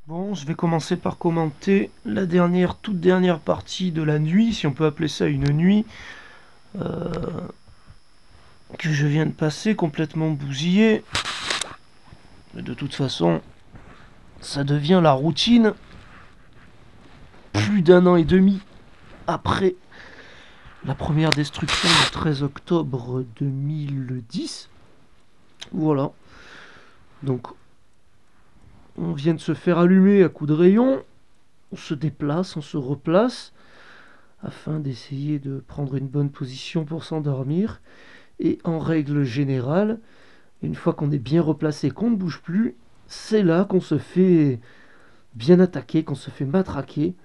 Bon, je vais commencer par commenter la toute dernière partie de la nuit, si on peut appeler ça une nuit, euh, que je viens de passer complètement bousillé. Mais de toute façon, ça devient la routine. Plus d'un an et demi après la première destruction du 13 octobre 2010. Voilà. Donc, on vient de se faire allumer à coups de rayon. On se déplace, on se replace, afin d'essayer de prendre une bonne position pour s'endormir. Et en règle générale, une fois qu'on est bien replacé, qu'on ne bouge plus, c'est là qu'on se fait bien attaquer, qu'on se fait matraquer,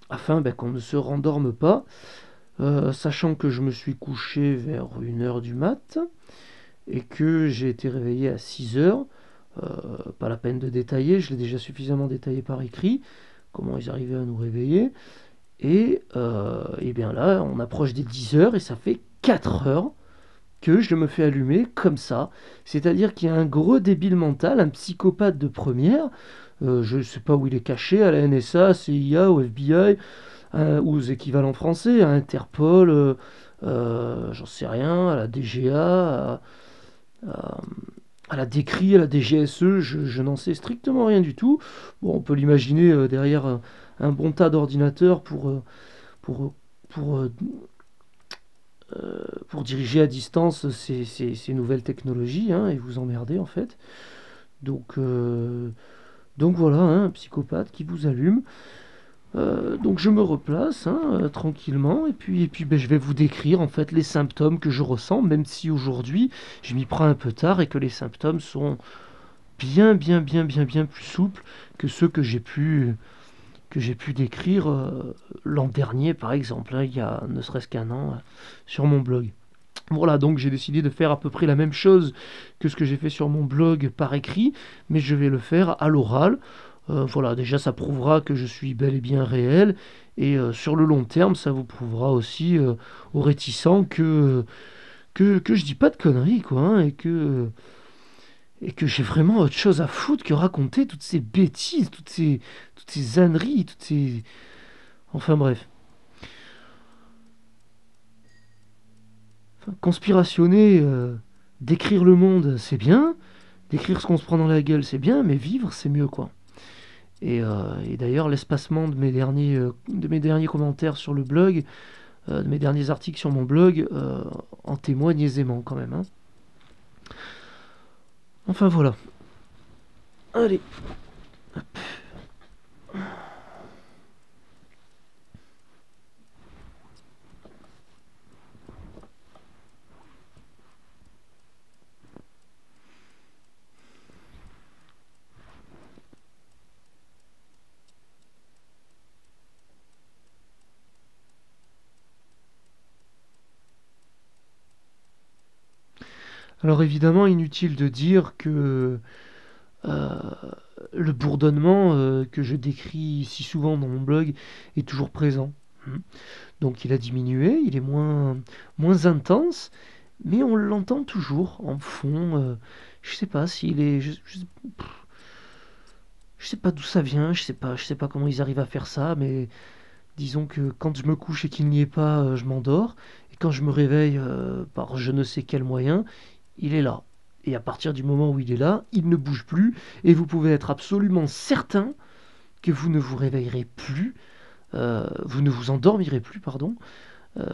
afin qu'on ne se rendorme pas. Sachant que je me suis couché vers 1 heure du mat, et que j'ai été réveillé à 6 heures. Pas la peine de détailler, je l'ai déjà suffisamment détaillé par écrit, comment ils arrivaient à nous réveiller. Et bien là, on approche des 10 heures, et ça fait 4 heures que je me fais allumer comme ça. C'est-à-dire qu'il y a un gros débile mental, un psychopathe de première. Je ne sais pas où il est caché, à la NSA, CIA, au FBI, ou aux équivalents français, à Interpol, j'en sais rien, à la DGA, à, à la DECRI, à la DGSE, je n'en sais strictement rien du tout. Bon, on peut l'imaginer derrière un bon tas d'ordinateurs pour, pour, euh, pour diriger à distance ces nouvelles technologies, hein, et vous emmerder en fait. Donc, euh, donc voilà, hein, un psychopathe qui vous allume. Donc je me replace, hein, tranquillement, et puis je vais vous décrire en fait les symptômes que je ressens, même si aujourd'hui je m'y prends un peu tard et que les symptômes sont bien plus souples que ceux que j'ai pu décrire l'an dernier par exemple, hein, il y a ne serait-ce qu'un an, sur mon blog. Voilà, donc j'ai décidé de faire à peu près la même chose que ce que j'ai fait sur mon blog par écrit, mais je vais le faire à l'oral. Voilà, déjà ça prouvera que je suis bel et bien réel, et sur le long terme, ça vous prouvera aussi aux réticents que je dis pas de conneries, quoi, hein, et que j'ai vraiment autre chose à foutre que raconter toutes ces bêtises, toutes ces âneries, toutes ces... Enfin bref. Enfin, conspirationner, décrire le monde, c'est bien. Décrire ce qu'on se prend dans la gueule, c'est bien, mais vivre, c'est mieux, quoi. Et d'ailleurs, l'espacement de mes derniers commentaires sur le blog, de mes derniers articles sur mon blog, en témoigne aisément, quand même, hein. Enfin, voilà. Allez. Alors, évidemment, inutile de dire que euh, le bourdonnement que je décris si souvent dans mon blog est toujours présent. Donc, il a diminué, il est moins intense, mais on l'entend toujours en fond. Je sais pas s'il est. Je sais pas d'où ça vient, je sais pas comment ils arrivent à faire ça, mais disons que quand je me couche et qu'il n'y est pas, je m'endors, et quand je me réveille par je ne sais quel moyen, il est là. Et à partir du moment où il est là, il ne bouge plus, et vous pouvez être absolument certain que vous ne vous réveillerez plus, vous ne vous endormirez plus, pardon, euh,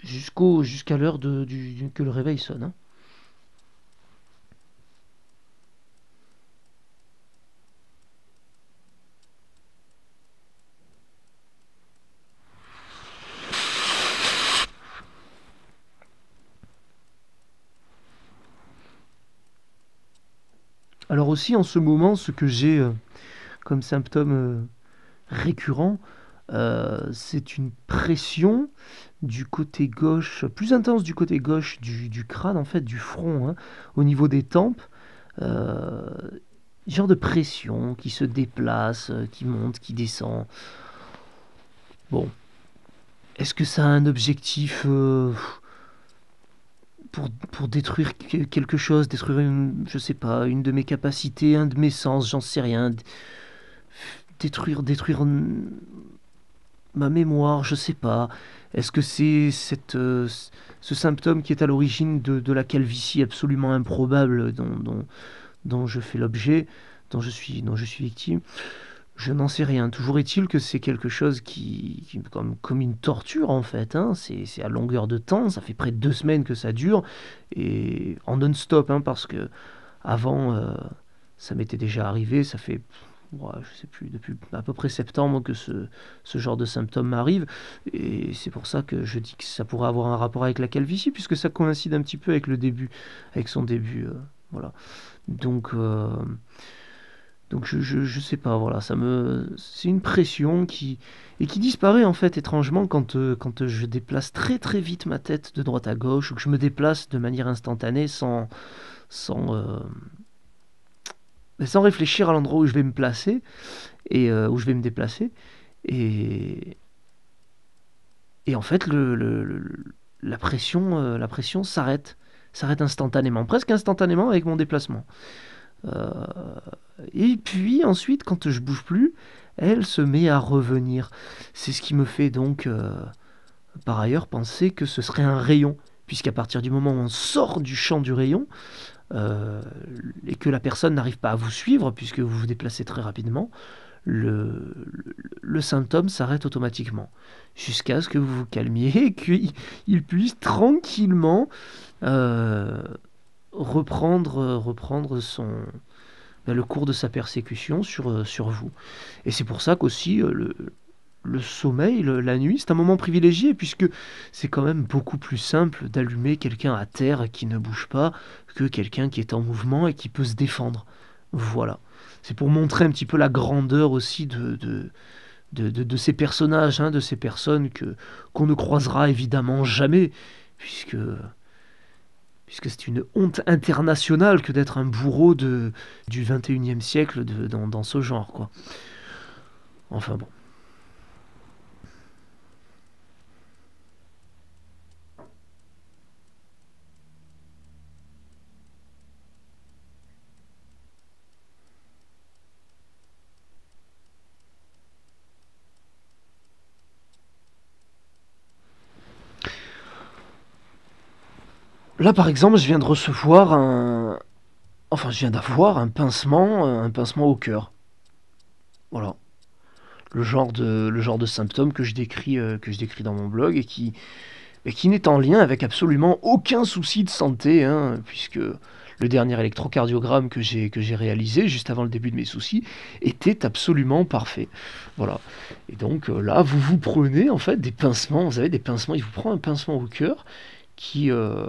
jusqu'à l'heure que le réveil sonne, hein. Alors aussi en ce moment, ce que j'ai comme symptôme récurrent, c'est une pression du côté gauche, plus intense du côté gauche du crâne, en fait, du front, hein, au niveau des tempes. Euh, Genre de pression qui se déplace, qui monte, qui descend. Bon, est-ce que ça a un objectif pour détruire quelque chose, détruire je sais pas, une de mes capacités, un de mes sens, j'en sais rien, détruire ma mémoire, je sais pas. Est-ce que c'est ce symptôme qui est à l'origine de la calvitie absolument improbable dont je fais l'objet, dont je suis victime? Je n'en sais rien. Toujours est-il que c'est quelque chose comme une torture en fait, hein. C'est à longueur de temps. Ça fait près de 2 semaines que ça dure et en non-stop, hein, parce que avant, ça m'était déjà arrivé. Ça fait, ouais, je sais plus, depuis à peu près septembre que ce genre de symptômes m'arrive et c'est pour ça que je dis que ça pourrait avoir un rapport avec la calvitie puisque ça coïncide un petit peu avec le début, avec son début, voilà. Donc je sais pas, voilà, c'est une pression qui disparaît en fait étrangement quand je déplace très très vite ma tête de droite à gauche ou que je me déplace de manière instantanée sans, sans réfléchir à l'endroit où je vais me placer et où je vais me déplacer. Et, et en fait, la pression s'arrête instantanément, presque instantanément avec mon déplacement. Euh, et puis ensuite, quand je bouge plus, elle se met à revenir. C'est ce qui me fait donc, par ailleurs, penser que ce serait un rayon, puisqu'à partir du moment où on sort du champ du rayon, euh, et que la personne n'arrive pas à vous suivre, puisque vous vous déplacez très rapidement, le, le symptôme s'arrête automatiquement, jusqu'à ce que vous vous calmiez et qu'il puisse tranquillement euh, reprendre le cours de sa persécution sur vous. Et c'est pour ça qu'aussi le sommeil, la nuit, c'est un moment privilégié, puisque c'est quand même beaucoup plus simple d'allumer quelqu'un à terre qui ne bouge pas que quelqu'un qui est en mouvement et qui peut se défendre. Voilà. C'est pour montrer un petit peu la grandeur aussi de ces personnages, hein, de ces personnes qu'on ne croisera évidemment jamais, puisque puisque c'est une honte internationale que d'être un bourreau du 21e siècle dans ce genre, quoi. Enfin bon. Là, par exemple, je viens de recevoir un... Enfin, je viens d'avoir un pincement au cœur. Voilà. Le genre de symptôme que je décris dans mon blog et qui n'est en lien avec absolument aucun souci de santé, hein, puisque le dernier électrocardiogramme que j'ai réalisé juste avant le début de mes soucis était absolument parfait. Voilà. Et donc là, vous vous prenez en fait des pincements, vous avez des pincements, il vous prend un pincement au cœur qui, euh,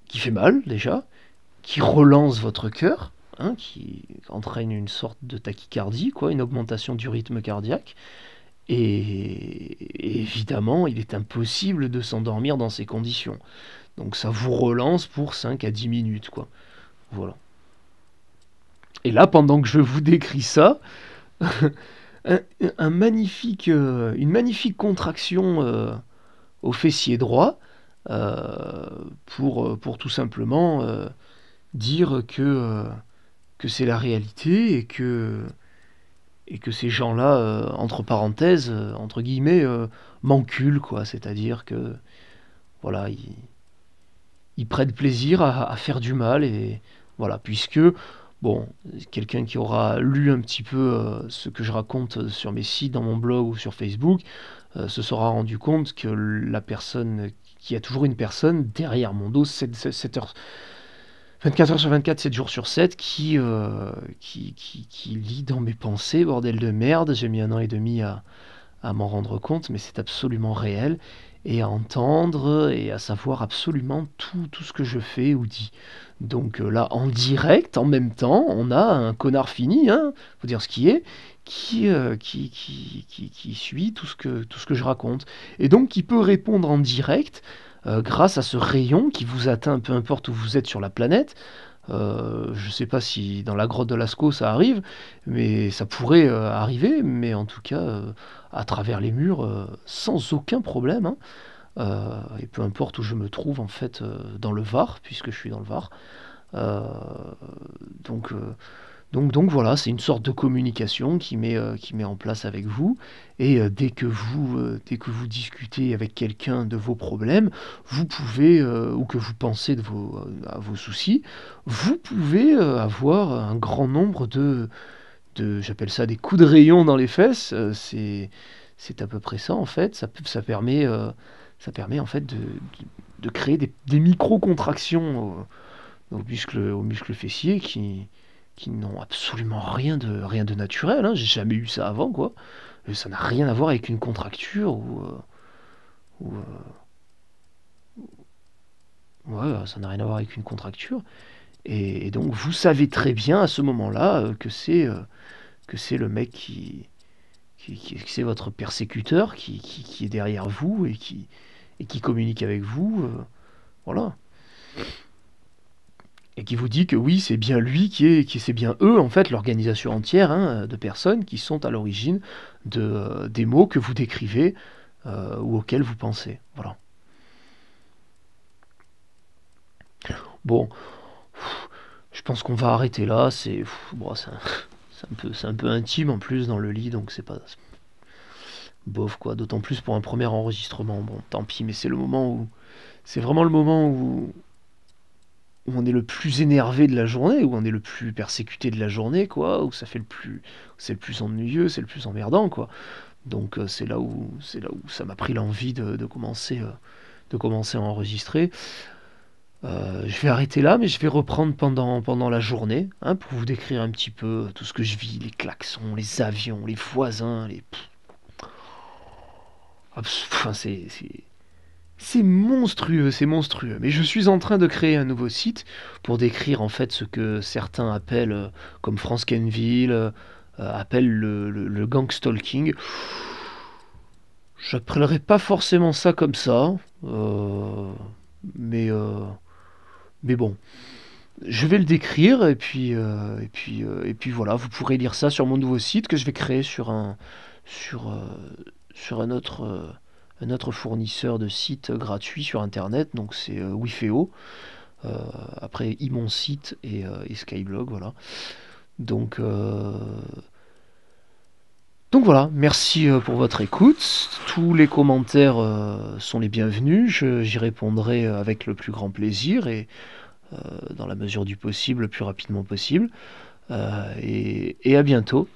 qui fait mal déjà, qui relance votre cœur, hein, qui entraîne une sorte de tachycardie, quoi, une augmentation du rythme cardiaque. Et évidemment, il est impossible de s'endormir dans ces conditions. Donc ça vous relance pour 5 à 10 minutes, quoi. Voilà. Et là, pendant que je vous décris ça, un, une magnifique contraction au fessier droit pour tout simplement dire que c'est la réalité et que ces gens-là, entre parenthèses, entre guillemets, m'enculent, quoi. C'est-à-dire que, voilà, ils prennent plaisir à faire du mal et voilà, puisque, bon, quelqu'un qui aura lu un petit peu ce que je raconte sur mes sites, dans mon blog ou sur Facebook, se sera rendu compte que la personne, qu'il y a toujours une personne derrière mon dos, 7 heures, 24 heures sur 24, 7 jours sur 7, qui lit dans mes pensées, bordel de merde. J'ai mis 1 an et demi à m'en rendre compte, mais c'est absolument réel, et à entendre et à savoir absolument tout ce que je fais ou dis. Donc là, en direct, en même temps, on a un connard fini, hein, faut dire ce qui est, qui suit tout ce que je raconte. Et donc qui peut répondre en direct grâce à ce rayon qui vous atteint, peu importe où vous êtes sur la planète. Je ne sais pas si dans la grotte de Lascaux ça arrive, mais ça pourrait arriver, mais en tout cas à travers les murs sans aucun problème, hein. et peu importe où je me trouve en fait dans le Var, puisque je suis dans le Var. Euh, donc, euh, donc voilà, c'est une sorte de communication qui met en place avec vous. Et dès que vous discutez avec quelqu'un de vos problèmes, vous pouvez, ou que vous pensez à vos soucis, vous pouvez avoir un grand nombre j'appelle ça des coups de rayon dans les fesses. C'est à peu près ça en fait. Ça permet en fait de créer des micro-contractions aux muscles fessiers qui n'ont absolument rien de naturel, hein. J'ai jamais eu ça avant, quoi. Et ça n'a rien à voir avec une contracture ou, ouais, ça n'a rien à voir avec une contracture. Et donc vous savez très bien à ce moment-là que c'est le mec que c'est votre persécuteur qui est derrière vous et qui communique avec vous, voilà. Et qui vous dit que oui, c'est bien lui c'est bien eux, en fait, l'organisation entière de personnes qui sont à l'origine des mots que vous décrivez ou auxquels vous pensez. Voilà. Bon, je pense qu'on va arrêter là. Bon, c'est un peu intime en plus dans le lit, donc c'est pas bof quoi. D'autant plus pour un premier enregistrement. Bon, tant pis, mais c'est vraiment le moment où on est le plus énervé de la journée, où on est le plus persécuté de la journée, quoi, où c'est le plus ennuyeux, c'est le plus emmerdant, quoi. Donc c'est là où ça m'a pris l'envie de commencer à enregistrer. Je vais arrêter là, mais je vais reprendre pendant la journée, hein, pour vous décrire un petit peu tout ce que je vis, les klaxons, les avions, les voisins, les... Enfin, c'est monstrueux, c'est monstrueux. Mais je suis en train de créer un nouveau site pour décrire en fait ce que certains appellent, comme France Kenville, appellent le gangstalking. J'appellerais pas forcément ça comme ça, euh, mais, euh, mais bon, je vais le décrire et puis voilà, vous pourrez lire ça sur mon nouveau site que je vais créer sur, euh, sur un autre fournisseur de sites gratuits sur internet, donc c'est Wifeo, euh, après Imon Site et Skyblog, voilà. Donc, euh, donc voilà, merci pour votre écoute. Tous les commentaires sont les bienvenus. J'y répondrai avec le plus grand plaisir et dans la mesure du possible, le plus rapidement possible. Et à bientôt.